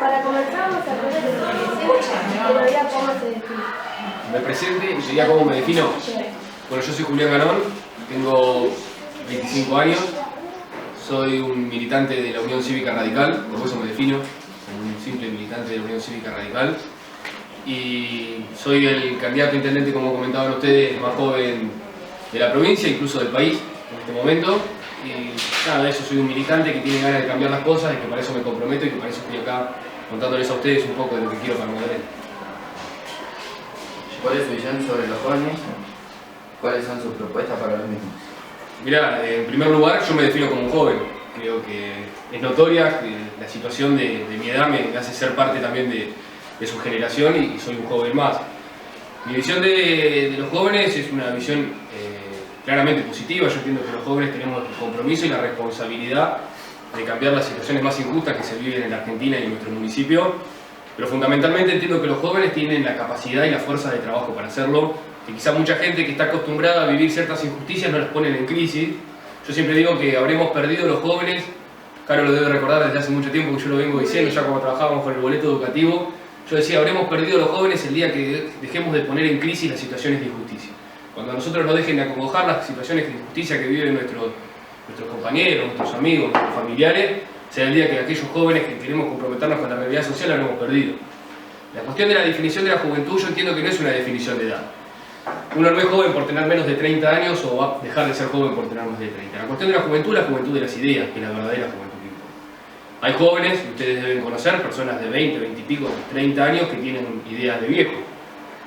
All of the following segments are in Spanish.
Para comenzar vamos a poner el pero ya cómo se define. Me presente y diría cómo me defino. Bueno, yo soy Julián Garón, tengo 25 años, soy un militante de la Unión Cívica Radical, por eso me defino, como un simple militante de la Unión Cívica Radical. Y soy el candidato a intendente, como comentaban ustedes, más joven de la provincia, incluso del país, en este momento. Y nada, de eso soy un militante que tiene ganas de cambiar las cosas y que para eso me comprometo y que para eso estoy acá contándoles a ustedes un poco de lo que quiero para Magdalena. ¿Cuál es su visión sobre los jóvenes? ¿Cuáles son sus propuestas para los mismos? Mirá, en primer lugar yo me defino como un joven. Creo que es notoria que la situación de mi edad me hace ser parte también de su generación y soy un joven más. Mi visión de los jóvenes es una visión claramente positiva. Yo entiendo que los jóvenes tenemos el compromiso y la responsabilidad de cambiar las situaciones más injustas que se viven en la Argentina y en nuestro municipio, pero fundamentalmente entiendo que los jóvenes tienen la capacidad y la fuerza de trabajo para hacerlo, que quizá mucha gente que está acostumbrada a vivir ciertas injusticias no las ponen en crisis. Yo siempre digo que habremos perdido los jóvenes, Caro lo debe recordar desde hace mucho tiempo que yo lo vengo diciendo, ya cuando trabajábamos con el boleto educativo, yo decía, habremos perdido los jóvenes el día que dejemos de poner en crisis las situaciones de injusticia. Cuando a nosotros nos dejen de acongojar las situaciones de injusticia que viven nuestros compañeros, nuestros amigos, nuestros familiares, será el día que aquellos jóvenes que queremos comprometernos con la realidad social la habremos perdido. La cuestión de la definición de la juventud yo entiendo que no es una definición de edad. Uno no es joven por tener menos de 30 años o va a dejar de ser joven por tener más de 30. La cuestión de la juventud es la juventud de las ideas, que es la verdadera juventud que importa. Hay jóvenes, que ustedes deben conocer, personas de 20, 20 y pico, 30 años que tienen ideas de viejo.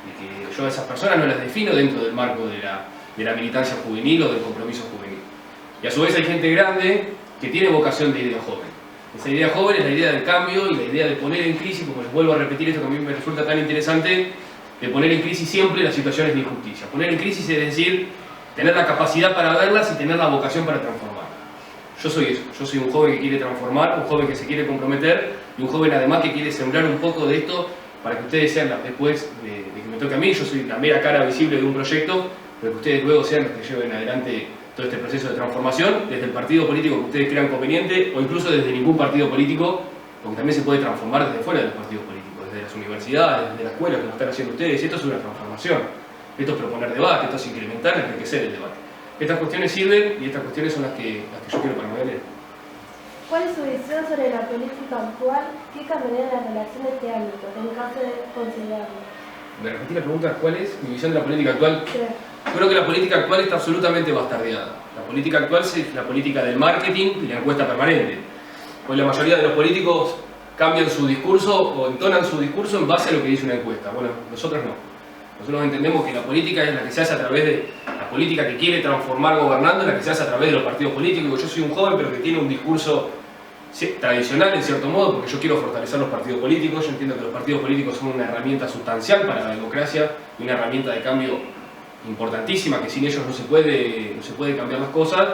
Y que yo a esas personas no las defino dentro del marco de la militancia juvenil o del compromiso juvenil. Y a su vez hay gente grande que tiene vocación de idea joven. Esa idea joven es la idea del cambio y la idea de poner en crisis, como les vuelvo a repetir esto que a mí me resulta tan interesante, de poner en crisis siempre las situaciones de injusticia. Poner en crisis es decir, tener la capacidad para verlas y tener la vocación para transformarlas. Yo soy eso, yo soy un joven que quiere transformar, un joven que se quiere comprometer y un joven además que quiere sembrar un poco de esto para que ustedes sean, después de que me toque a mí, yo soy la mera cara visible de un proyecto, pero que ustedes luego sean los que lleven adelante todo este proceso de transformación desde el partido político que ustedes crean conveniente o incluso desde ningún partido político, porque también se puede transformar desde fuera de los partidos políticos, desde las universidades, desde la escuela, como están haciendo ustedes. Esto es una transformación, esto es proponer debate, esto es incrementar, enriquecer el debate. Estas cuestiones sirven y estas cuestiones son las que yo quiero para Magdalena. ¿Cuál es su visión sobre la política actual? ¿Qué cambiaría la relación de este ámbito, en caso de considerarlo? ¿Me repetí la pregunta? ¿Cuál es mi visión de la política actual? Sí. Yo creo que la política actual está absolutamente bastardeada. La política actual es la política del marketing y la encuesta permanente. Pues la mayoría de los políticos cambian su discurso o entonan su discurso en base a lo que dice una encuesta. Bueno, nosotros no. Nosotros entendemos que la política es la que se hace a través de la política que quiere transformar gobernando, es la que se hace a través de los partidos políticos. Yo soy un joven pero que tiene un discurso tradicional en cierto modo, porque yo quiero fortalecer los partidos políticos. Yo entiendo que los partidos políticos son una herramienta sustancial para la democracia y una herramienta de cambio importantísima, que sin ellos no se puede cambiar las cosas.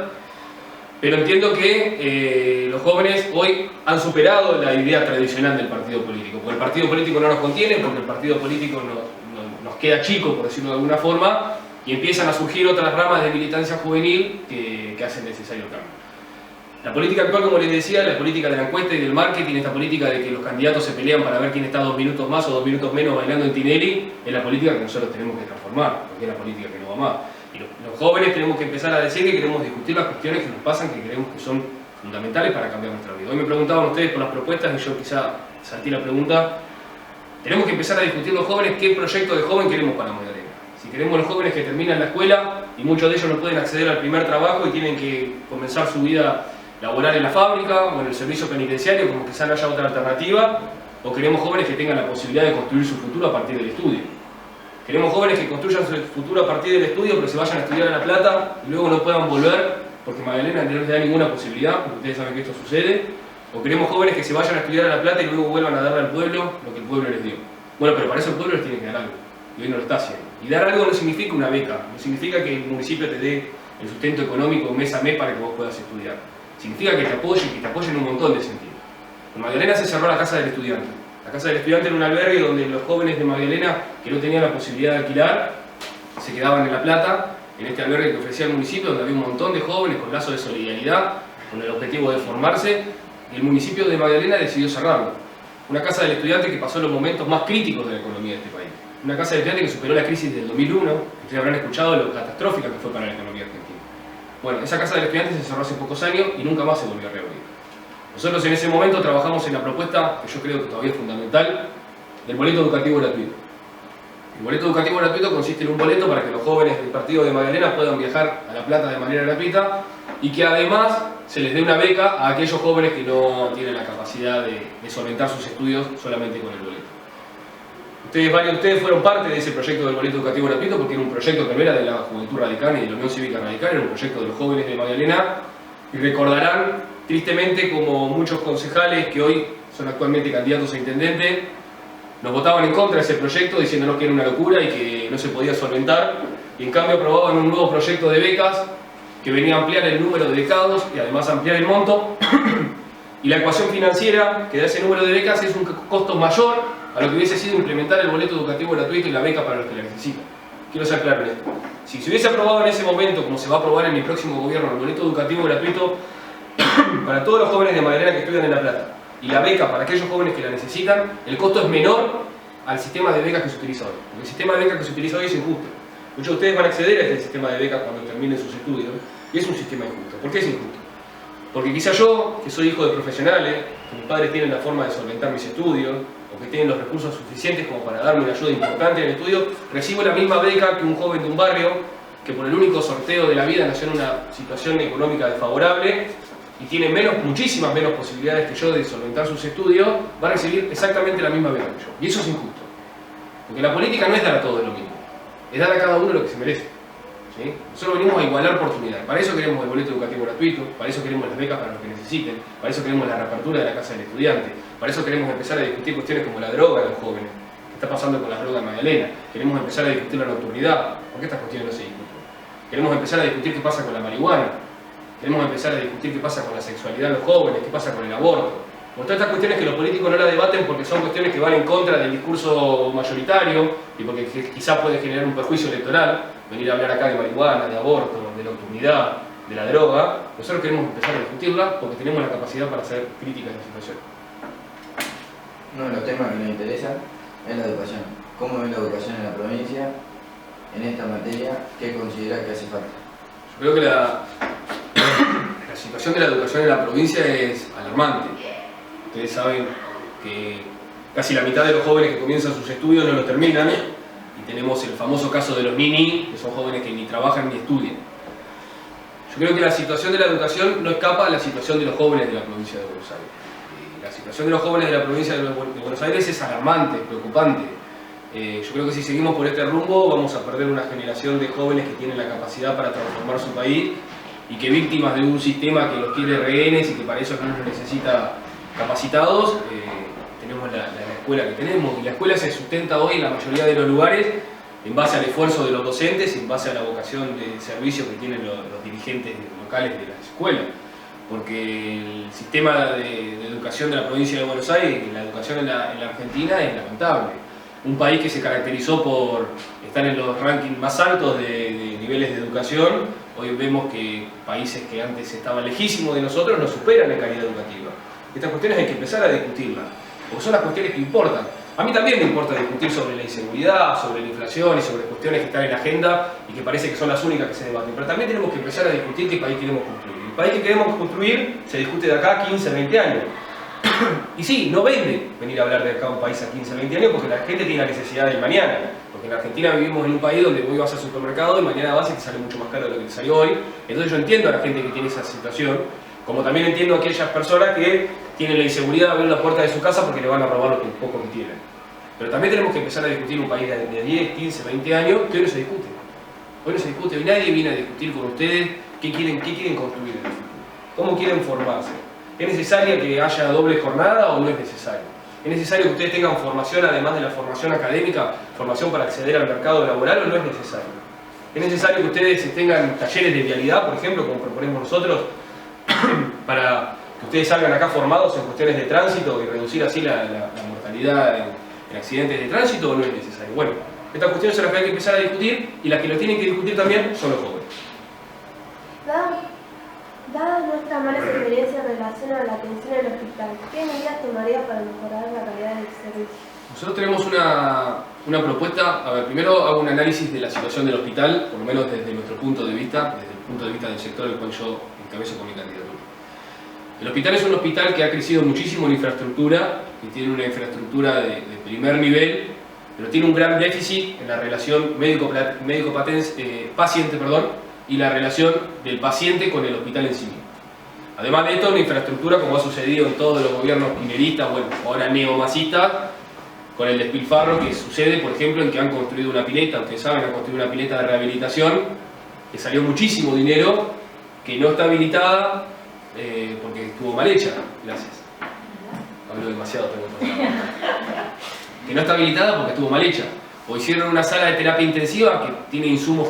Pero entiendo que los jóvenes hoy han superado la idea tradicional del partido político, porque el partido político no nos contiene, porque el partido político nos queda chico, por decirlo de alguna forma, y empiezan a surgir otras ramas de militancia juvenil que hacen necesario el cambio. La política actual, como les decía, la política de la encuesta y del marketing, esta política de que los candidatos se pelean para ver quién está 2 minutos más o 2 minutos menos bailando en Tinelli, es la política que nosotros tenemos que transformar, porque es la política que no va más. Y los jóvenes tenemos que empezar a decir que queremos discutir las cuestiones que nos pasan, que creemos que son fundamentales para cambiar nuestra vida. Hoy me preguntaban ustedes por las propuestas y yo quizá salté la pregunta. Tenemos que empezar a discutir los jóvenes qué proyecto de joven queremos para Magdalena. Si queremos los jóvenes que terminan la escuela y muchos de ellos no pueden acceder al primer trabajo y tienen que comenzar su vida laboral en la fábrica o en el servicio penitenciario, como quizá no haya otra alternativa, o queremos jóvenes que tengan la posibilidad de construir su futuro a partir del estudio. Queremos jóvenes que construyan su futuro a partir del estudio pero se vayan a estudiar a La Plata y luego no puedan volver porque Magdalena no les da ninguna posibilidad, porque ustedes saben que esto sucede. O queremos jóvenes que se vayan a estudiar a La Plata y luego vuelvan a darle al pueblo lo que el pueblo les dio. Bueno, pero para eso el pueblo les tiene que dar algo, y hoy no lo está haciendo. Y dar algo no significa una beca, no significa que el municipio te dé el sustento económico mes a mes para que vos puedas estudiar. Significa que te apoyen en un montón de sentidos. En Magdalena se cerró la Casa del Estudiante. La Casa del Estudiante era un albergue donde los jóvenes de Magdalena que no tenían la posibilidad de alquilar se quedaban en La Plata, en este albergue que ofrecía el municipio, donde había un montón de jóvenes con lazos de solidaridad, con el objetivo de formarse, y el municipio de Magdalena decidió cerrarlo. Una casa del estudiante que pasó los momentos más críticos de la economía de este país. Una casa del estudiante que superó la crisis del 2001, que ustedes habrán escuchado lo catastrófica que fue para la economía argentina. Bueno, esa casa del estudiante se cerró hace pocos años y nunca más se volvió a reabrir. Nosotros en ese momento trabajamos en la propuesta, que yo creo que todavía es fundamental, del boleto educativo gratuito. El boleto educativo gratuito consiste en un boleto para que los jóvenes del partido de Magdalena puedan viajar a La Plata de manera gratuita y que además se les dé una beca a aquellos jóvenes que no tienen la capacidad de solventar sus estudios solamente con el boleto. Varios de ustedes fueron parte de ese proyecto del boleto educativo gratuito porque era un proyecto que no era de la Juventud Radical ni de la Unión Cívica Radical, era un proyecto de los jóvenes de Magdalena, y recordarán tristemente como muchos concejales que hoy son actualmente candidatos a intendente nos votaban en contra de ese proyecto diciéndonos que era una locura y que no se podía solventar, y en cambio aprobaban un nuevo proyecto de becas que venía a ampliar el número de becados y además ampliar el monto, y la ecuación financiera que da ese número de becas es un costo mayor a lo que hubiese sido implementar el boleto educativo gratuito y la beca para los que la necesitan. Quiero ser claro en esto. Si se hubiese aprobado en ese momento, como se va a aprobar en mi próximo gobierno, el boleto educativo gratuito para todos los jóvenes de Magdalena que estudian en La Plata y la beca para aquellos jóvenes que la necesitan, el costo es menor al sistema de becas que se utiliza hoy. Porque el sistema de becas que se utiliza hoy es injusto. Muchos de ustedes van a acceder a este sistema de becas cuando terminen sus estudios y es un sistema injusto. ¿Por qué es injusto? Porque quizá yo, que soy hijo de profesionales, que mis padres tienen la forma de solventar mis estudios, o que tienen los recursos suficientes como para darme una ayuda importante en el estudio, recibo la misma beca que un joven de un barrio que por el único sorteo de la vida nació en una situación económica desfavorable y tiene muchísimas menos posibilidades que yo de solventar sus estudios, va a recibir exactamente la misma beca que yo. Y eso es injusto. Porque la política no es dar a todos lo mismo, es dar a cada uno lo que se merece. ¿Sí? Nosotros venimos a igualar oportunidades. Para eso queremos el boleto educativo gratuito, para eso queremos las becas para los que necesiten, para eso queremos la reapertura de la casa del estudiante, para eso queremos empezar a discutir cuestiones como la droga de los jóvenes, qué está pasando con las drogas en Magdalena, queremos empezar a discutir la nocturnidad, porque estas cuestiones no se discuten. Queremos empezar a discutir qué pasa con la marihuana, queremos empezar a discutir qué pasa con la sexualidad de los jóvenes, qué pasa con el aborto. Con todas estas cuestiones que los políticos no la debaten porque son cuestiones que van en contra del discurso mayoritario y porque quizás puede generar un perjuicio electoral, venir a hablar acá de marihuana, de aborto, de nocturnidad, de la droga. Nosotros queremos empezar a discutirla porque tenemos la capacidad para hacer críticas a la situación. Uno de los temas que nos interesa es la educación. ¿Cómo ve la educación en la provincia en esta materia? ¿Qué considera que hace falta? Yo creo que la situación de la educación en la provincia es alarmante. Ustedes saben que casi la mitad de los jóvenes que comienzan sus estudios no los terminan, y tenemos el famoso caso de los nini, que son jóvenes que ni trabajan ni estudian. Yo creo que la situación de la educación no escapa a la situación de los jóvenes de la provincia de Buenos Aires. La situación de los jóvenes de la provincia de Buenos Aires es alarmante, preocupante. Yo creo que si seguimos por este rumbo vamos a perder una generación de jóvenes que tienen la capacidad para transformar su país y que, víctimas de un sistema que los quiere rehenes y que para eso no los necesita capacitados, tenemos la escuela que tenemos, y la escuela se sustenta hoy en la mayoría de los lugares en base al esfuerzo de los docentes y en base a la vocación de servicio que tienen los dirigentes locales de las escuelas, porque el sistema de educación de la provincia de Buenos Aires, la educación en la Argentina, es lamentable. Un país que se caracterizó por estar en los rankings más altos de niveles de educación, hoy vemos que países que antes estaban lejísimos de nosotros nos superan en calidad educativa. Estas cuestiones hay que empezar a discutirlas, porque son las cuestiones que importan. A mí también me importa discutir sobre la inseguridad, sobre la inflación y sobre cuestiones que están en la agenda y que parece que son las únicas que se debaten. Pero también tenemos que empezar a discutir qué país queremos construir. El país que queremos construir se discute de acá a 15, 20 años. Y sí, no vende venir a hablar de acá a un país a 15, 20 años porque la gente tiene la necesidad del mañana. Porque en Argentina vivimos en un país donde hoy vas al supermercado y mañana vas y te sale mucho más caro de lo que te salió hoy. Entonces yo entiendo a la gente que tiene esa situación, como también entiendo a aquellas personas que tienen la inseguridad de abrir la puerta de su casa porque le van a robar lo poco que tienen. Pero también tenemos que empezar a discutir un país de 10, 15, 20 años que hoy no se discute. Hoy no se discute, hoy nadie viene a discutir con ustedes qué quieren construir en el futuro, cómo quieren formarse. ¿Es necesaria que haya doble jornada o no es necesario? ¿Es necesario que ustedes tengan formación además de la formación académica, formación para acceder al mercado laboral o no es necesario? ¿Es necesario que ustedes tengan talleres de vialidad, por ejemplo, como proponemos nosotros, para que ustedes salgan acá formados en cuestiones de tránsito y reducir así la mortalidad en accidentes de tránsito, o no es necesario? Bueno, estas cuestiones son las que hay que empezar a discutir, y las que lo tienen que discutir también son los jóvenes. Dada nuestra malas experiencias en relación a la atención en el hospital. ¿Qué medidas tomaría para mejorar la calidad del servicio? Nosotros tenemos una propuesta. A ver, primero hago un análisis de la situación del hospital, por lo menos desde nuestro punto de vista, desde el punto de vista del sector del cual yo encabezo con mi candidatura. El hospital es un hospital que ha crecido muchísimo en infraestructura, que tiene una infraestructura de primer nivel, pero tiene un gran déficit en la relación médico-paciente y la relación del paciente con el hospital en sí mismo. Además de esto, una infraestructura, como ha sucedido en todos los gobiernos kirchneristas, bueno, ahora neomasistas, con el despilfarro que sucede, por ejemplo, en que han construido una pileta, ustedes saben, han construido una pileta de rehabilitación, que salió muchísimo dinero, que no está habilitada porque estuvo mal hecha. Gracias. Hablo demasiado, que no está habilitada porque estuvo mal hecha. O hicieron una sala de terapia intensiva que tiene insumos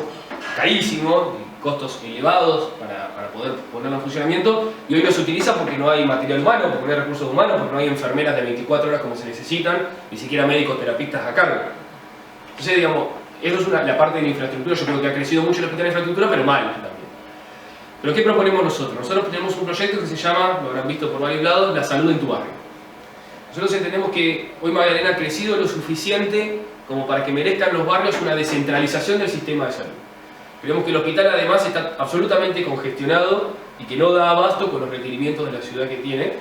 carísimos, costos elevados para poder ponerla en funcionamiento, y hoy no se utiliza porque no hay material humano, porque no hay recursos humanos, porque no hay enfermeras de 24 horas como se necesitan, ni siquiera médicos terapistas a cargo. Entonces, digamos, eso es la parte de la infraestructura. Yo creo que ha crecido mucho el hospital de infraestructura, pero mal también. Pero ¿qué proponemos nosotros? Nosotros tenemos un proyecto que se llama, lo habrán visto por varios lados, La Salud en tu Barrio. Nosotros entendemos que hoy Magdalena ha crecido lo suficiente como para que merezcan los barrios una descentralización del sistema de salud. Creemos que el hospital además está absolutamente congestionado y que no da abasto con los requerimientos de la ciudad que tiene.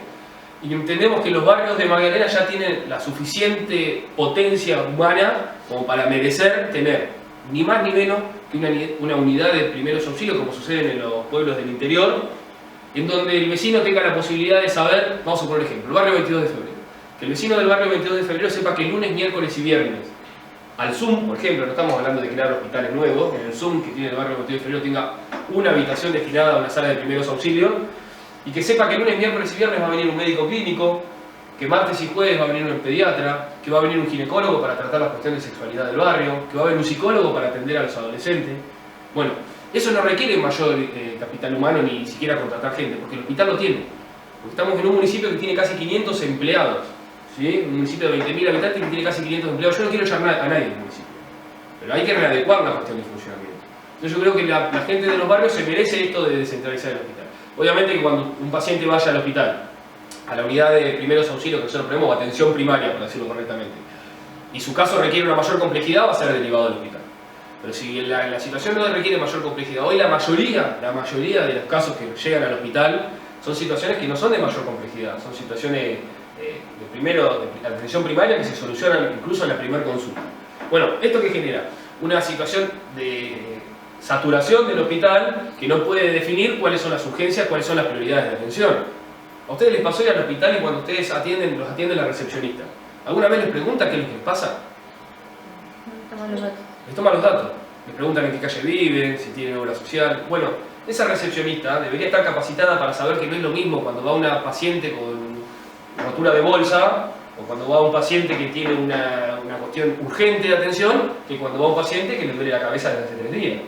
Y entendemos que los barrios de Magdalena ya tienen la suficiente potencia humana como para merecer tener ni más ni menos que una unidad de primeros auxilios, como sucede en los pueblos del interior, en donde el vecino tenga la posibilidad de saber, vamos a poner ejemplo, el barrio 22 de febrero. Que el vecino del barrio 22 de febrero sepa que lunes, miércoles y viernes, al Zoom, por ejemplo, no estamos hablando de crear hospitales nuevos, en el Zoom que tiene el barrio 22 de febrero tenga una habitación destinada a una sala de primeros auxilios, y que sepa que lunes, miércoles y viernes va a venir un médico clínico, que martes y jueves va a venir un pediatra, que va a venir un ginecólogo para tratar las cuestiones de sexualidad del barrio, que va a venir un psicólogo para atender a los adolescentes. Bueno, eso no requiere mayor capital humano ni siquiera contratar gente, porque el hospital lo tiene. Porque estamos en un municipio que tiene casi 500 empleados, ¿sí? Un municipio de 20.000 habitantes que tiene casi 500 empleados. Yo no quiero echar a nadie del municipio, pero hay que readecuar la cuestión de funcionamiento. Entonces yo creo que la gente de los barrios se merece esto de descentralizar el hospital. Obviamente que cuando un paciente vaya al hospital, a la unidad de primeros auxilios que nosotros ponemos, atención primaria, por decirlo correctamente, y su caso requiere una mayor complejidad, va a ser derivado del hospital. Pero si la situación no requiere mayor complejidad, hoy la mayoría de los casos que llegan al hospital son situaciones que no son de mayor complejidad, son situaciones de atención primaria que se solucionan incluso en la primera consulta. Bueno, ¿esto qué genera? Una situación de saturación del hospital que no puede definir cuáles son las urgencias, cuáles son las prioridades de atención. ¿A ustedes les pasó ir al hospital y cuando ustedes los atiende la recepcionista? ¿Alguna vez les pregunta qué es lo que les pasa? Les toma los datos. Les preguntan en qué calle viven, si tienen obra social. Bueno, esa recepcionista debería estar capacitada para saber que no es lo mismo cuando va una paciente con rotura de bolsa o cuando va un paciente que tiene una cuestión urgente de atención que cuando va un paciente que le duele la cabeza desde hace 3 días.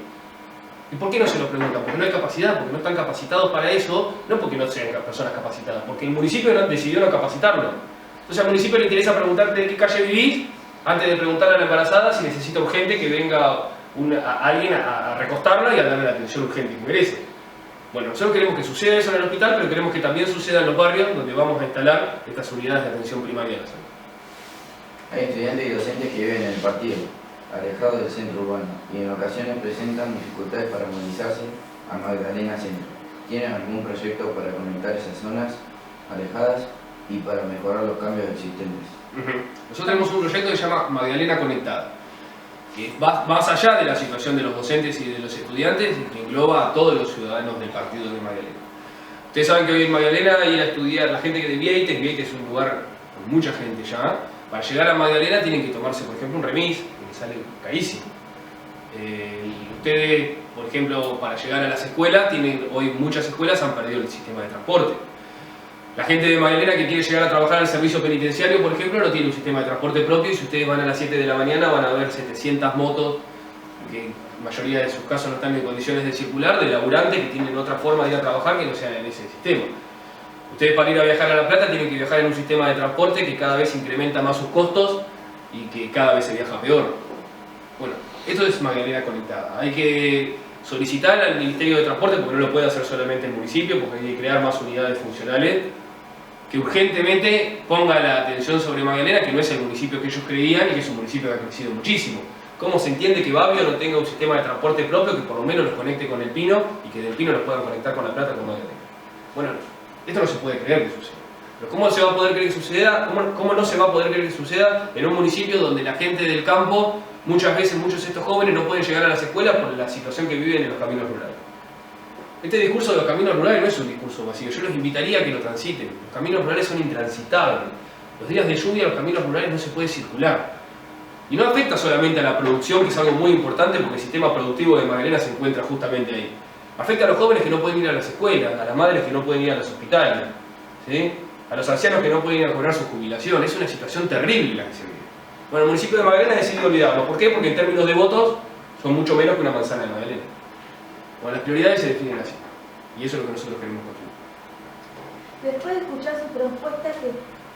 ¿Y por qué no se lo preguntan? Porque no hay capacidad, porque no están capacitados para eso, no porque no sean personas capacitadas, porque el municipio decidió no capacitarlo. Entonces al municipio le interesa preguntarte de qué calle vivís antes de preguntarle a la embarazada si necesita urgente que venga alguien a recostarla y a darle la atención urgente que merece. Bueno, nosotros queremos que suceda eso en el hospital, pero queremos que también suceda en los barrios donde vamos a instalar estas unidades de atención primaria de la salud. Hay estudiantes y docentes que viven en el partido, alejados del centro urbano, y en ocasiones presentan dificultades para movilizarse a Magdalena Centro. ¿Tienen algún proyecto para conectar esas zonas alejadas y para mejorar los cambios existentes? Nosotros tenemos un proyecto que se llama Magdalena Conectada, que va más allá de la situación de los docentes y de los estudiantes y que engloba a todos los ciudadanos del partido de Magdalena. Ustedes saben que hoy en Magdalena ir a estudiar, la gente que de Vieites es un lugar con mucha gente ya. Para llegar a Magdalena tienen que tomarse, por ejemplo, un remis, que sale carísimo. Ustedes, por ejemplo, para llegar a las escuelas, hoy muchas escuelas han perdido el sistema de transporte. La gente de Magdalena que quiere llegar a trabajar al servicio penitenciario, por ejemplo, no tiene un sistema de transporte propio y si ustedes van a las 7 de la mañana van a ver 700 motos, que en la mayoría de sus casos no están en condiciones de circular, de laburantes que tienen otra forma de ir a trabajar que no sea en ese sistema. Ustedes para ir a viajar a La Plata tienen que viajar en un sistema de transporte que cada vez incrementa más sus costos y que cada vez se viaja peor. Bueno, esto es Magdalena Conectada. Hay que solicitar al Ministerio de Transporte, porque no lo puede hacer solamente el municipio, porque hay que crear más unidades funcionales, que urgentemente ponga la atención sobre Magdalena, que no es el municipio que ellos creían y que es un municipio que ha crecido muchísimo. ¿Cómo se entiende que Babio no tenga un sistema de transporte propio que por lo menos los conecte con El Pino y que del Pino los puedan conectar con La Plata con Magdalena? Bueno, esto no se puede creer que suceda. Pero ¿cómo se va a poder creer que suceda? ¿Cómo no se va a poder creer que suceda en un municipio donde la gente del campo, muchas veces muchos de estos jóvenes no pueden llegar a las escuelas por la situación que viven en los caminos rurales? Este discurso de los caminos rurales no es un discurso vacío, yo los invitaría a que lo transiten. Los caminos rurales son intransitables. Los días de lluvia los caminos rurales no se puede circular. Y no afecta solamente a la producción, que es algo muy importante porque el sistema productivo de Magdalena se encuentra justamente ahí. Afecta a los jóvenes que no pueden ir a las escuelas, a las madres que no pueden ir a los hospitales, ¿sí? A los ancianos que no pueden ir a cobrar su jubilación. Es una situación terrible la que se vive. Bueno, el municipio de Magdalena ha decidido olvidarlo. ¿Por qué? Porque en términos de votos son mucho menos que una manzana de Magdalena. Bueno, las prioridades se definen así. Y eso es lo que nosotros queremos construir. Después de escuchar su propuesta,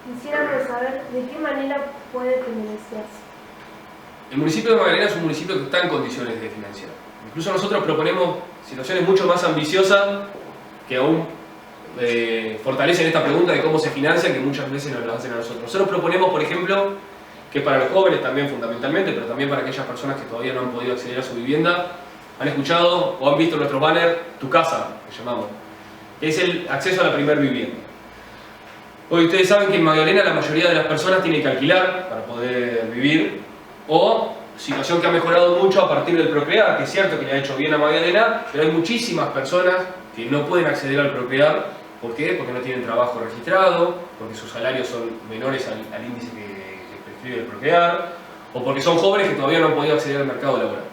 quisiéramos saber de qué manera puede financiarse. El municipio de Magdalena es un municipio que está en condiciones de financiar. Incluso nosotros proponemos situaciones mucho más ambiciosas que aún fortalecen esta pregunta de cómo se financia, que muchas veces nos la hacen a nosotros. Nosotros proponemos, por ejemplo, que para los jóvenes también fundamentalmente, pero también para aquellas personas que todavía no han podido acceder a su vivienda, han escuchado o han visto nuestro banner Tu Casa, que llamamos, que es el acceso a la primer vivienda. Hoy ustedes saben que en Magdalena la mayoría de las personas tiene que alquilar para poder vivir, o situación que ha mejorado mucho a partir del Procrear, que es cierto que le ha hecho bien a Magdalena, pero hay muchísimas personas que no pueden acceder al Procrear. ¿Por qué? Porque no tienen trabajo registrado, porque sus salarios son menores al índice que prescribe el Procrear, o porque son jóvenes que todavía no han podido acceder al mercado laboral.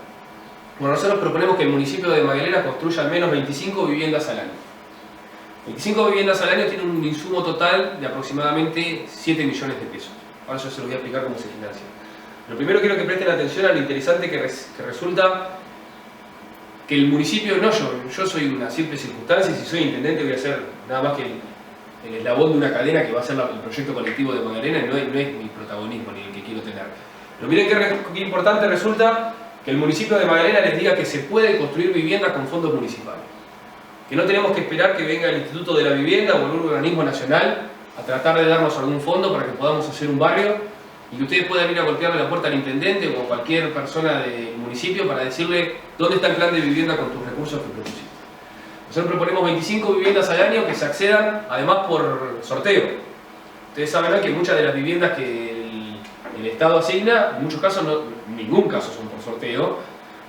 Bueno, nosotros proponemos que el municipio de Magdalena construya al menos 25 viviendas al año. 25 viviendas al año tienen un insumo total de aproximadamente 7 millones de pesos. Ahora yo se los voy a explicar cómo se financia. Lo primero quiero que presten atención a lo interesante que resulta que el municipio, no yo soy una simple circunstancia y si soy intendente voy a ser nada más que el eslabón de una cadena que va a ser el proyecto colectivo de Magdalena y no es mi protagonismo ni el que quiero tener. Pero miren qué importante resulta que el municipio de Magdalena les diga que se puede construir viviendas con fondos municipales. Que no tenemos que esperar que venga el Instituto de la Vivienda o algún organismo nacional a tratar de darnos algún fondo para que podamos hacer un barrio y que ustedes puedan ir a golpearle la puerta al intendente o a cualquier persona del municipio para decirle dónde está el plan de vivienda con tus recursos que propusiste. Nosotros proponemos 25 viviendas al año que se accedan además por sorteo. Ustedes saben que muchas de las viviendas que el Estado asigna, en muchos casos, en ningún caso son por sorteo,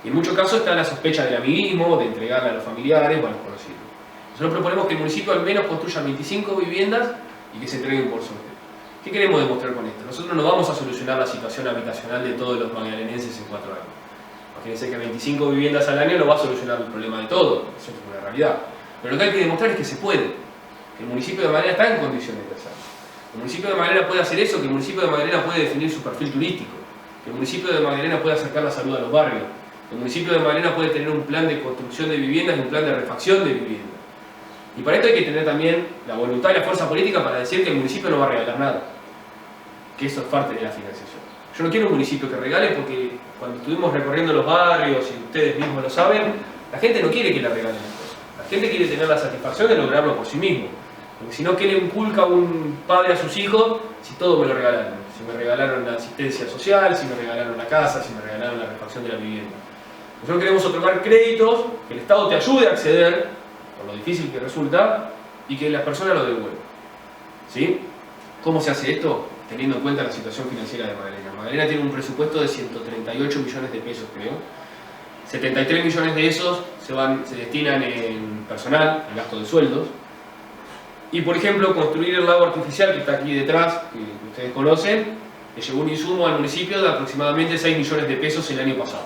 y en muchos casos está la sospecha del amiguismo, de entregarla a los familiares o a los conocidos. Nosotros proponemos que el municipio al menos construya 25 viviendas y que se entreguen por sorteo. ¿Qué queremos demostrar con esto? Nosotros no vamos a solucionar la situación habitacional de todos los magdalenenses en 4 años. Imagínense que 25 viviendas al año no va a solucionar el problema de todo, eso es una realidad. Pero lo que hay que demostrar es que se puede, que el municipio de Magdalena está en condiciones de hacerlo. El municipio de Magdalena puede hacer eso, que el municipio de Magdalena puede definir su perfil turístico, que el municipio de Magdalena puede acercar la salud a los barrios, que el municipio de Magdalena puede tener un plan de construcción de viviendas y un plan de refacción de viviendas. Y para esto hay que tener también la voluntad y la fuerza política para decir que el municipio no va a regalar nada, que eso es parte de la financiación. Yo no quiero un municipio que regale porque cuando estuvimos recorriendo los barrios, y ustedes mismos lo saben, la gente no quiere que le regalen las cosas. La gente quiere tener la satisfacción de lograrlo por sí mismo. Porque si no, ¿qué le inculca un padre a sus hijos si todo me lo regalaron? Si me regalaron la asistencia social, si me regalaron la casa, si me regalaron la refacción de la vivienda. Nosotros queremos otorgar créditos, que el Estado te ayude a acceder, por lo difícil que resulta, y que las personas lo devuelvan. ¿Sí? ¿Cómo se hace esto? Teniendo en cuenta la situación financiera de Magdalena. Magdalena tiene un presupuesto de 138 millones de pesos, creo. 73 millones de esos se destinan en personal, en gasto de sueldos. Y por ejemplo, construir el lago artificial que está aquí detrás, que ustedes conocen, le llevó un insumo al municipio de aproximadamente 6 millones de pesos el año pasado.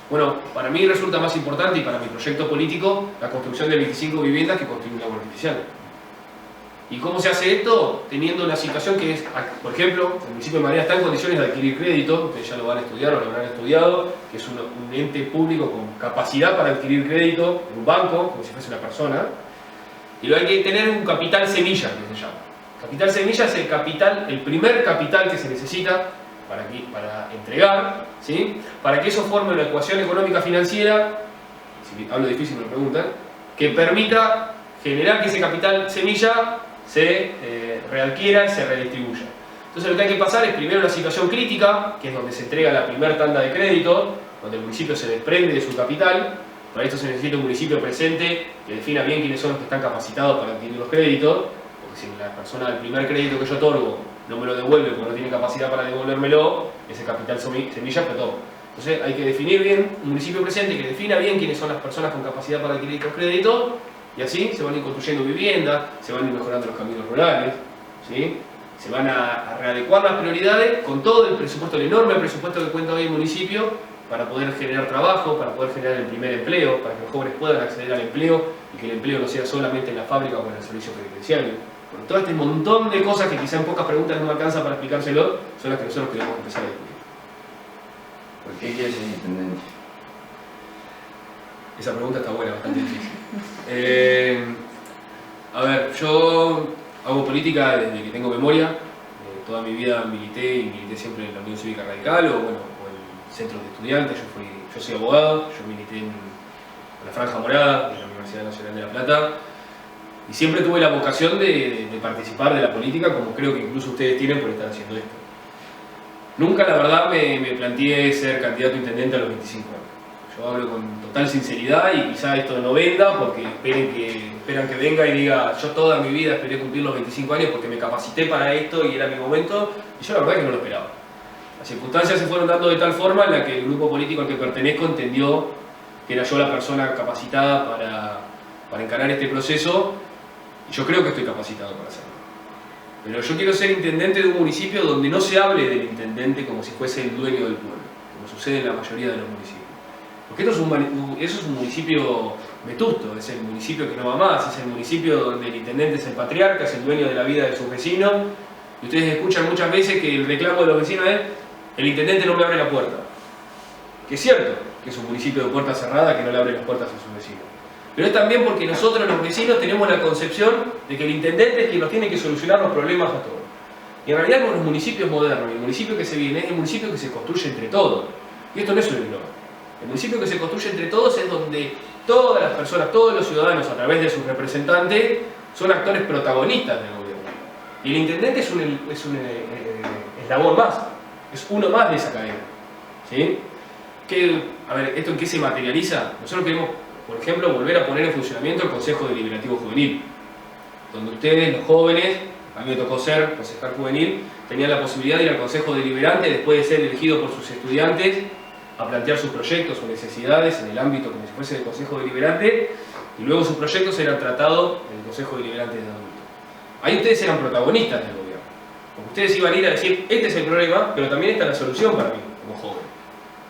Bueno, para mí resulta más importante y para mi proyecto político la construcción de 25 viviendas que construir un lago artificial. ¿Y cómo se hace esto? Teniendo una situación que es, por ejemplo, el municipio de Magdalena está en condiciones de adquirir crédito, ustedes ya lo van a estudiar o lo habrán estudiado, que es un ente público con capacidad para adquirir crédito en un banco, como si fuese una persona, y lo hay que tener un capital semilla, que se llama. Capital semilla es el primer capital que se necesita para entregar, ¿sí? Para que eso forme una ecuación económica financiera, si hablo difícil me lo preguntan, que permita generar que ese capital semilla se readquiera y se redistribuya. Entonces lo que hay que pasar es primero una situación crítica, que es donde se entrega la primera tanda de crédito, donde el municipio se desprende de su capital. Para esto se necesita un municipio presente que defina bien quiénes son los que están capacitados para adquirir los créditos, porque si la persona del primer crédito que yo otorgo no me lo devuelve porque no tiene capacidad para devolvérmelo, ese capital semilla explotó. Entonces hay que definir bien un municipio presente que defina bien quiénes son las personas con capacidad para adquirir estos créditos, y así se van a ir construyendo viviendas, se van a ir mejorando los caminos rurales, ¿sí? Se van a readecuar las prioridades con todo el presupuesto, el enorme presupuesto que cuenta hoy el municipio, para poder generar trabajo, para poder generar el primer empleo, para que los jóvenes puedan acceder al empleo y que el empleo no sea solamente en la fábrica o en el servicio penitenciario. Bueno, todo este montón de cosas que quizá en pocas preguntas no me alcanza para explicárselo, son las que nosotros queremos empezar a discutir. ¿Por qué quieres ser intendente? Esa pregunta está buena, bastante difícil. A ver, yo hago política desde que tengo memoria. Toda mi vida milité siempre en la Unión Cívica Radical o en centros de estudiantes. Yo soy abogado, yo milité en la Franja Morada de la Universidad Nacional de La Plata. Y siempre tuve la vocación de participar de la política, como creo que incluso ustedes tienen por estar haciendo esto. Nunca, la verdad, me planteé ser candidato a intendente a los 25 años. Yo hablo con total sinceridad y quizá esto no venda porque esperan que venga y diga yo toda mi vida esperé cumplir los 25 años porque me capacité para esto y era mi momento, y yo la verdad que no lo esperaba. Las circunstancias se fueron dando de tal forma en la que el grupo político al que pertenezco entendió que era yo la persona capacitada para encarar este proceso, y yo creo que estoy capacitado para hacerlo. Pero yo quiero ser intendente de un municipio donde no se hable del intendente como si fuese el dueño del pueblo, como sucede en la mayoría de los municipios. Porque eso es un municipio vetusto, es el municipio que no va más, es el municipio donde el intendente es el patriarca, es el dueño de la vida de sus vecinos, y ustedes escuchan muchas veces que el reclamo de los vecinos es el intendente no me abre la puerta. Que es cierto que es un municipio de puerta cerrada que no le abre las puertas a sus vecinos. Pero es también porque nosotros los vecinos tenemos la concepción de que el intendente es quien nos tiene que solucionar los problemas a todos. Y en realidad con los municipios modernos, el municipio que se viene es el municipio que se construye entre todos. Y esto no es un error. El municipio que se construye entre todos es donde todas las personas, todos los ciudadanos a través de sus representantes son actores protagonistas del gobierno. Y el intendente es un eslabón más, es uno más de esa cadena. ¿Sí? A ver, ¿esto en qué se materializa? Nosotros queremos, por ejemplo, volver a poner en funcionamiento el Consejo Deliberativo Juvenil, donde ustedes, los jóvenes, a mí me tocó ser concejal juvenil, tenían la posibilidad de ir al Consejo Deliberante después de ser elegido por sus estudiantes a plantear sus proyectos o necesidades en el ámbito como si fuese el Consejo Deliberante, y luego sus proyectos eran tratados en el Consejo Deliberante de adultos. Ahí ustedes eran protagonistas del gobierno, porque ustedes iban a ir a decir, este es el problema, pero también esta es la solución para mí, como joven.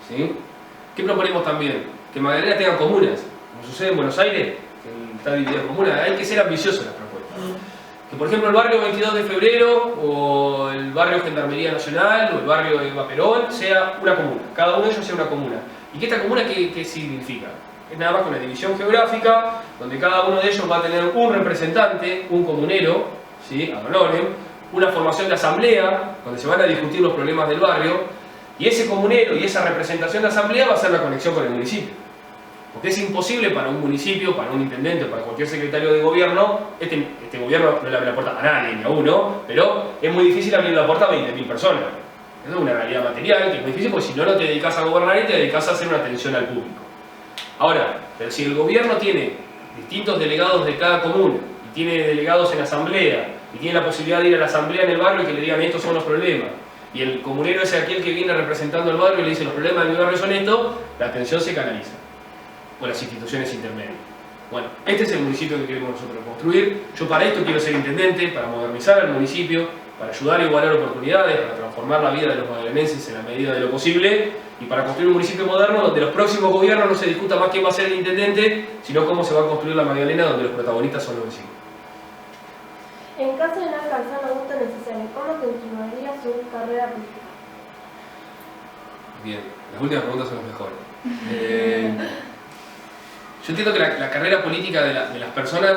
¿Sí? ¿Qué proponemos también? Que Magdalena tenga comunas, como sucede en Buenos Aires, que está dividida en comunas. Hay que ser ambiciosos en las propuestas. Que por ejemplo el barrio 22 de febrero, o el barrio Gendarmería Nacional, o el barrio Eva Perón, sea una comuna. Cada uno de ellos sea una comuna. ¿Y que esta comuna qué significa? Es nada más que una división geográfica, donde cada uno de ellos va a tener un representante, un comunero, ¿sí? Ad honorem, una formación de asamblea, donde se van a discutir los problemas del barrio, y ese comunero y esa representación de asamblea va a ser la conexión con el municipio. Porque es imposible para un municipio, para un intendente, para cualquier secretario de gobierno, este gobierno no le abre la puerta a nadie, ni a uno, pero es muy difícil abrir la puerta a 20.000 personas. Eso es una realidad material que es muy difícil porque si no, no te dedicas a gobernar y te dedicas a hacer una atención al público. Ahora, pero si el gobierno tiene distintos delegados de cada comuna, y tiene delegados en asamblea, y tiene la posibilidad de ir a la asamblea en el barrio y que le digan estos son los problemas, y el comunero es aquel que viene representando el barrio y le dice los problemas de mi barrio son estos, la atención se canaliza. O las instituciones intermedias. Bueno, este es el municipio que queremos nosotros construir. Yo para esto quiero ser intendente, para modernizar al municipio, para ayudar a igualar oportunidades, para transformar la vida de los magdalenenses en la medida de lo posible, y para construir un municipio moderno donde los próximos gobiernos no se discuta más quién va a ser el intendente, sino cómo se va a construir la Magdalena donde los protagonistas son los vecinos. En caso de no alcanzar los votos necesarios, ¿cómo continuaría su carrera política? Bien, las últimas preguntas son las mejores. Yo entiendo que la carrera política de las personas,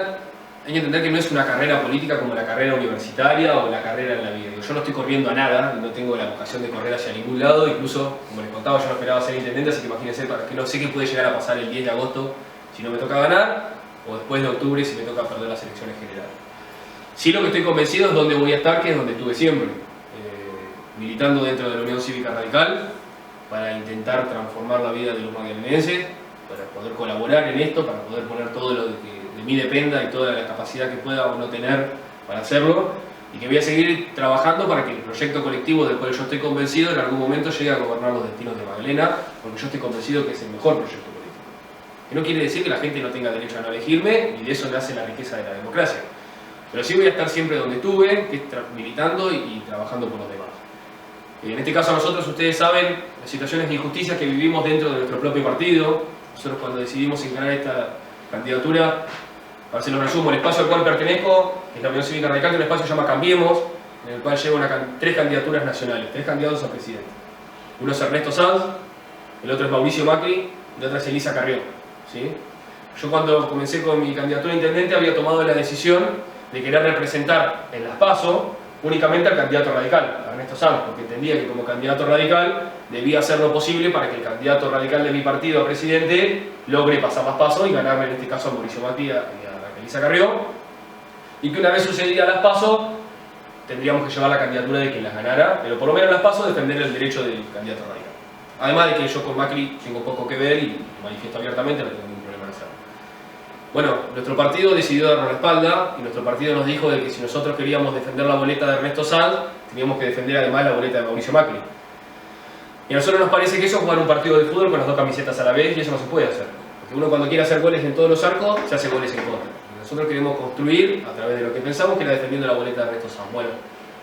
hay que entender que no es una carrera política como la carrera universitaria o la carrera en la vida. Yo no estoy corriendo a nada, no tengo la vocación de correr hacia ningún lado, incluso, como les contaba, yo no esperaba ser intendente, así que imagínense, para que no sé qué puede llegar a pasar el 10 de agosto si no me toca ganar, o después de octubre si me toca perder las elecciones generales. Sí, lo que estoy convencido es dónde voy a estar, que es donde estuve siempre, militando dentro de la Unión Cívica Radical para intentar transformar la vida de los magallaneses, para poder colaborar en esto, para poder poner todo lo que de mí dependa y toda la capacidad que pueda o no tener para hacerlo, y que voy a seguir trabajando para que el proyecto colectivo del cual yo estoy convencido en algún momento llegue a gobernar los destinos de Magdalena, porque yo estoy convencido que es el mejor proyecto político. Que no quiere decir que la gente no tenga derecho a no elegirme, y de eso nace la riqueza de la democracia. Pero sí voy a estar siempre donde estuve, que es militando y trabajando por los demás. En este caso nosotros, ustedes saben, las situaciones de injusticia que vivimos dentro de nuestro propio partido. Nosotros cuando decidimos encarar esta candidatura, para hacer un resumo, el espacio al cual pertenezco, que es la Unión Cívica Radical, tiene un espacio que se llama Cambiemos, en el cual llevo 3 candidaturas nacionales, 3 candidatos a presidente. Uno es Ernesto Sanz, el otro es Mauricio Macri y la otra es Elisa Carrió, ¿sí? Yo cuando comencé con mi candidatura a intendente había tomado la decisión de querer representar en las PASO únicamente al candidato radical, a Ernesto Sanz, porque entendía que como candidato radical debía hacer lo posible para que el candidato radical de mi partido a presidente logre pasar las PASO y ganarme en este caso a Mauricio Macri y a Elisa Carrió, y que una vez sucedida las PASO tendríamos que llevar la candidatura de quien las ganara, pero por lo menos las PASO defender el derecho del candidato radical. Además de que yo con Macri tengo poco que ver y manifiesto abiertamente, no tengo ningún problema en hacerlo. Bueno, nuestro partido decidió darnos la espalda y nuestro partido nos dijo de que si nosotros queríamos defender la boleta de Ernesto Sanz, teníamos que defender además la boleta de Mauricio Macri. Y a nosotros nos parece que eso es jugar un partido de fútbol con las 2 camisetas a la vez, y eso no se puede hacer. Porque uno cuando quiere hacer goles en todos los arcos, se hace goles en contra. Y nosotros queremos construir a través de lo que pensamos que era defendiendo la boleta de Ernesto Sanz. Bueno,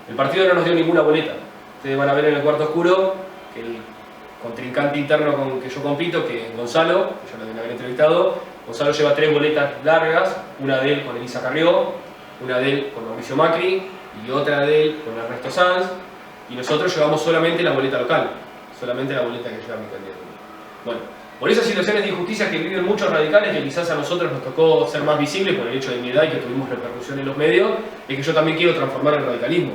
el partido no nos dio ninguna boleta. Ustedes van a ver en el cuarto oscuro que el contrincante interno con que yo compito, que es Gonzalo, que ya lo deben haber entrevistado, Gonzalo lleva 3 boletas largas, una de él con Elisa Carrió, una de él con Mauricio Macri y otra de él con Ernesto Sanz, y nosotros llevamos solamente la boleta local, solamente la boleta que lleva mi candidatura. Bueno, por esas situaciones de injusticia que viven muchos radicales, que quizás a nosotros nos tocó ser más visibles por el hecho de mi edad y que tuvimos repercusión en los medios, es que yo también quiero transformar el radicalismo.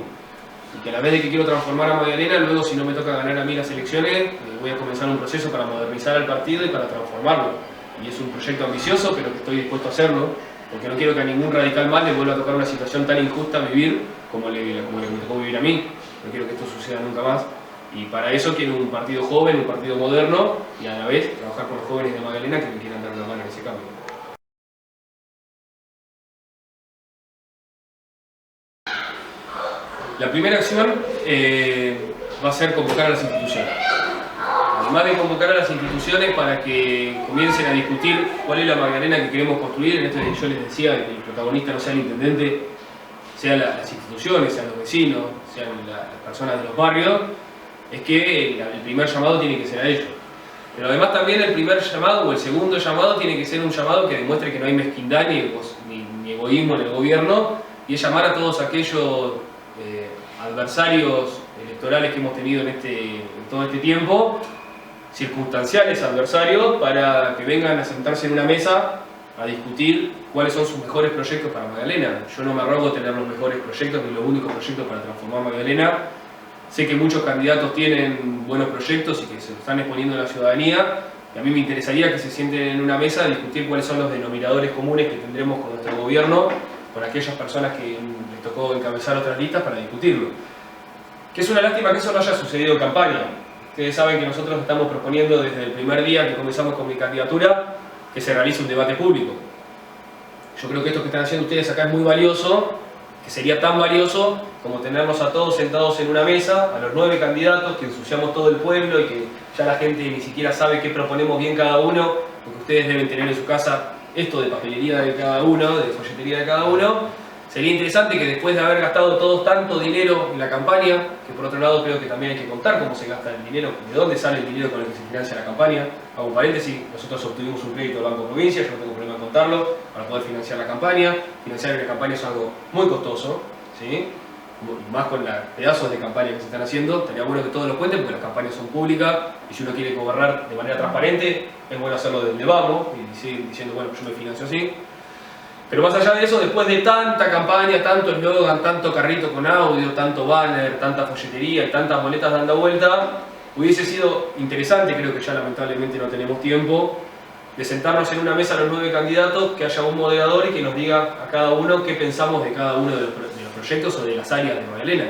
Y que a la vez de que quiero transformar a Magdalena, luego si no me toca ganar a mí las elecciones, voy a comenzar un proceso para modernizar al partido y para transformarlo. Y es un proyecto ambicioso, pero que estoy dispuesto a hacerlo, porque no quiero que a ningún radical más le vuelva a tocar una situación tan injusta vivir como le tocó vivir a mí. No quiero que esto suceda nunca más. Y para eso quiero un partido joven, un partido moderno, y a la vez trabajar con los jóvenes de Magdalena que me quieran dar una mano en ese cambio. La primera acción va a ser convocar a las instituciones. Además de convocar a las instituciones para que comiencen a discutir cuál es la Magdalena que queremos construir, en esto yo les decía que el protagonista no sea el intendente, sean las instituciones, sean los vecinos, sean las personas de los barrios, es que el primer llamado tiene que ser a ellos. Pero además también el primer llamado o el segundo llamado tiene que ser un llamado que demuestre que no hay mezquindad ni egoísmo en el gobierno, y es llamar a todos aquellos adversarios electorales que hemos tenido en todo este tiempo, circunstanciales adversarios, para que vengan a sentarse en una mesa a discutir cuáles son sus mejores proyectos para Magdalena. Yo no me arrogo tener los mejores proyectos ni los únicos proyectos para transformar Magdalena. Sé que muchos candidatos tienen buenos proyectos y que se están exponiendo a la ciudadanía, y a mí me interesaría que se sienten en una mesa a discutir cuáles son los denominadores comunes que tendremos con nuestro gobierno, con aquellas personas que les tocó encabezar otras listas, para discutirlo. Que es una lástima que eso no haya sucedido en campaña. Ustedes saben que nosotros estamos proponiendo desde el primer día que comenzamos con mi candidatura que se realice un debate público. Yo creo que esto que están haciendo ustedes acá es muy valioso, que sería tan valioso como tenernos a todos sentados en una mesa, a los 9 candidatos, que ensuciamos todo el pueblo y que ya la gente ni siquiera sabe qué proponemos bien cada uno, porque ustedes deben tener en su casa esto de papelería de cada uno, de folletería de cada uno. Sería interesante que después de haber gastado todos tanto dinero en la campaña, que por otro lado creo que también hay que contar cómo se gasta el dinero, de dónde sale el dinero con el que se financia la campaña. Hago un paréntesis, nosotros obtuvimos un crédito del Banco Provincia, yo no tengo problema en contarlo, para poder financiar la campaña. Financiar una campaña es algo muy costoso, ¿sí? Y más con los pedazos de campaña que se están haciendo. Estaría bueno que todos lo cuenten, porque las campañas son públicas, y si uno quiere gobernar de manera transparente, es bueno hacerlo desde vamos, y seguir diciendo, bueno, yo me financio así. Pero más allá de eso, después de tanta campaña, tanto eslogan, tanto carrito con audio, tanto banner, tanta folletería y tantas boletas dando vuelta, hubiese sido interesante, creo que ya lamentablemente no tenemos tiempo, de sentarnos en una mesa los 9 candidatos, que haya un moderador y que nos diga a cada uno qué pensamos de cada uno de los proyectos o de las áreas de Magdalena.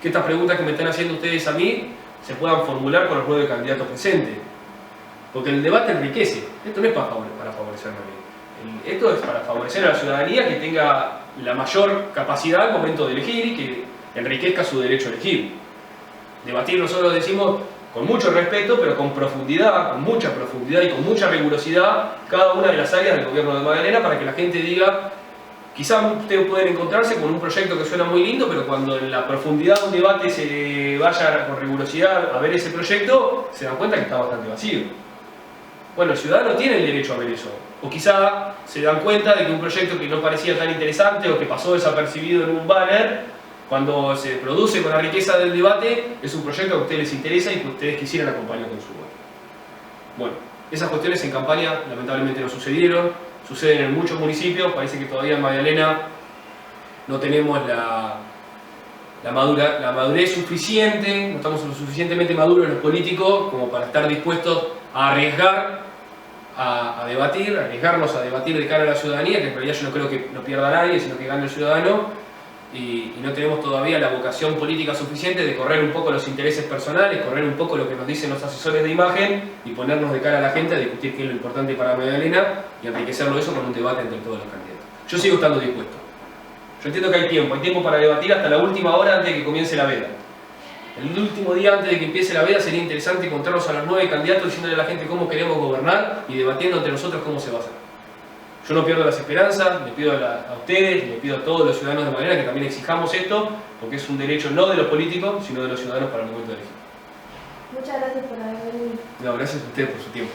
Que estas preguntas que me están haciendo ustedes a mí se puedan formular con los 9 candidatos presentes. Porque el debate enriquece. Esto no es para favorecer a nadie. Esto es para favorecer a la ciudadanía que tenga la mayor capacidad al momento de elegir y que enriquezca su derecho a elegir. Debatir, nosotros decimos con mucho respeto, pero con profundidad, con mucha profundidad y con mucha rigurosidad cada una de las áreas del gobierno de Magdalena, para que la gente diga, quizás ustedes pueden encontrarse con un proyecto que suena muy lindo, pero cuando en la profundidad de un debate se vaya con rigurosidad a ver ese proyecto, se dan cuenta que está bastante vacío. Bueno, el ciudadano tiene el derecho a ver eso. O quizá se dan cuenta de que un proyecto que no parecía tan interesante o que pasó desapercibido en un banner, cuando se produce con la riqueza del debate, es un proyecto que a ustedes les interesa y que ustedes quisieran acompañar con su voto. Bueno, esas cuestiones en campaña lamentablemente no sucedieron, suceden en muchos municipios, parece que todavía en Magdalena no tenemos la madurez suficiente, no estamos lo suficientemente maduros los políticos como para estar dispuestos a arriesgar a debatir, arriesgarnos a debatir de cara a la ciudadanía, que en realidad yo no creo que no pierda nadie, sino que gane el ciudadano, y no tenemos todavía la vocación política suficiente de correr un poco los intereses personales, correr un poco lo que nos dicen los asesores de imagen y ponernos de cara a la gente a discutir qué es lo importante para Magdalena y enriquecerlo eso con un debate entre todos los candidatos. Yo sigo estando dispuesto. Yo entiendo que hay tiempo para debatir hasta la última hora antes de que comience la veda. El último día antes de que empiece la veda sería interesante encontrarnos a los 9 candidatos diciéndole a la gente cómo queremos gobernar y debatiendo entre nosotros cómo se va a hacer. Yo no pierdo las esperanzas, le pido a ustedes, le pido a todos los ciudadanos de Magdalena que también exijamos esto, porque es un derecho no de los políticos, sino de los ciudadanos para el momento de elegir. Muchas gracias por haber venido. No, gracias a ustedes por su tiempo.